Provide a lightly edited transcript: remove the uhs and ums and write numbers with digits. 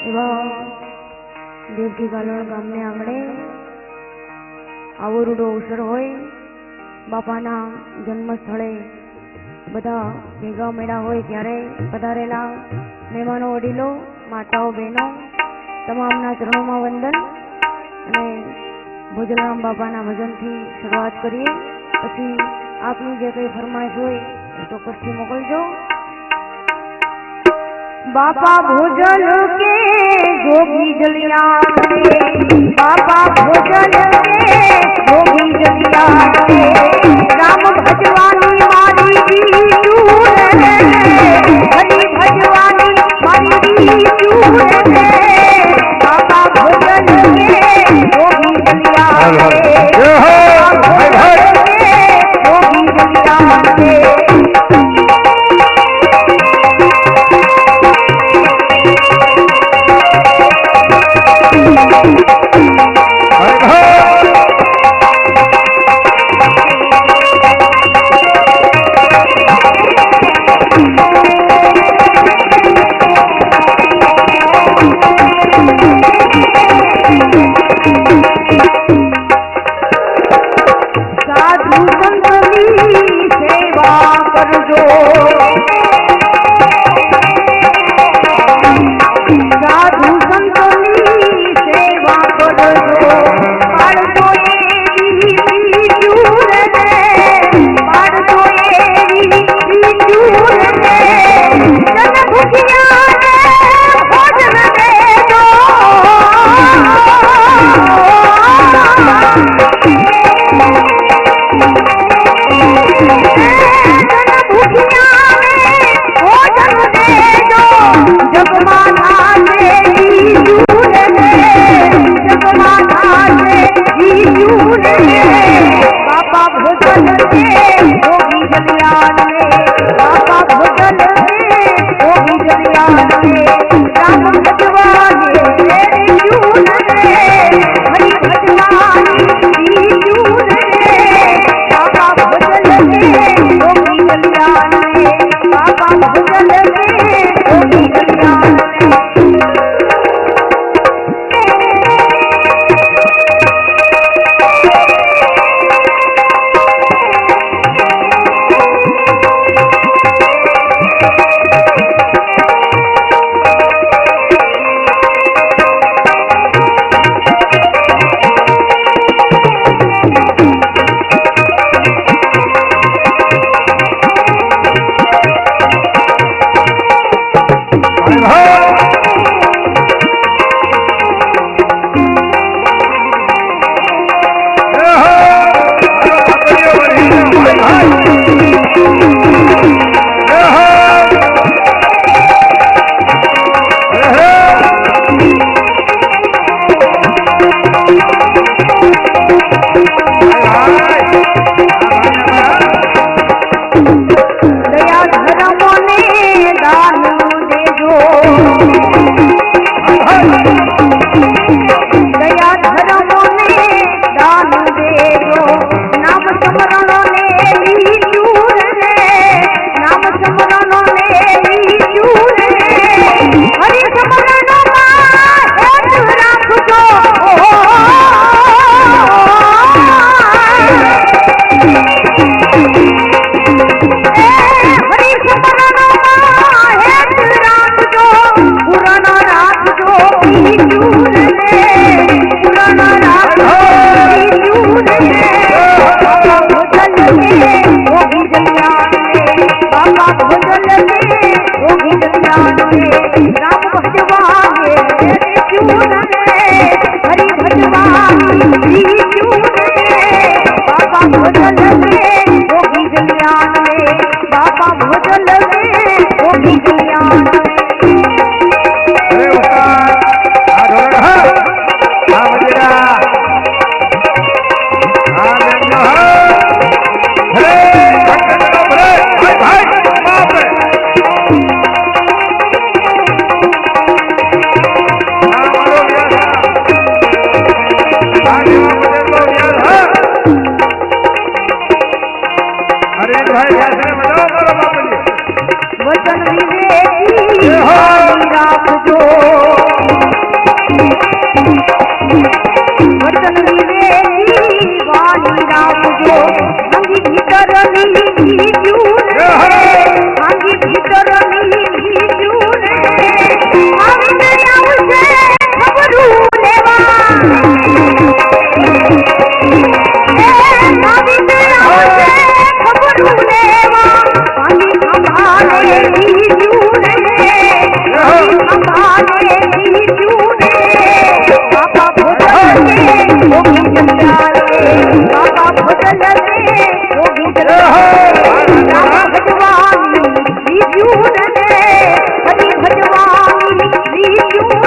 એવા દેવકી ગાલણ ગામને આંગણે આવો રૂડો અવસર હોય, બાપાના જન્મ સ્થળે બધા ભેગા મેળા હોય ત્યારે પધારેલા મહેમાનો, વડીલો, માતાઓ, બહેનો તમામના ચરણોમાં વંદન અને ભોજરામ બાપાના ભજનથી શરૂઆત કરીએ. પછી આપની જે કંઈ ફરમાઈશ હોય એ ચોક્કસથી મોકલજો. बापा भोजन के जोगी जलिया रे, बापा भोजन के जोगी जलिया रे, राम भजवानी मारी दी चूर रे, हरि भजवानी मारी दी चूर रे, बापा भोजन के जोगी जलिया रे, बापा भोजन के जोगी जलिया रे. साधु संतनी सेवा करजो, साधु संतनी सेवा क्यों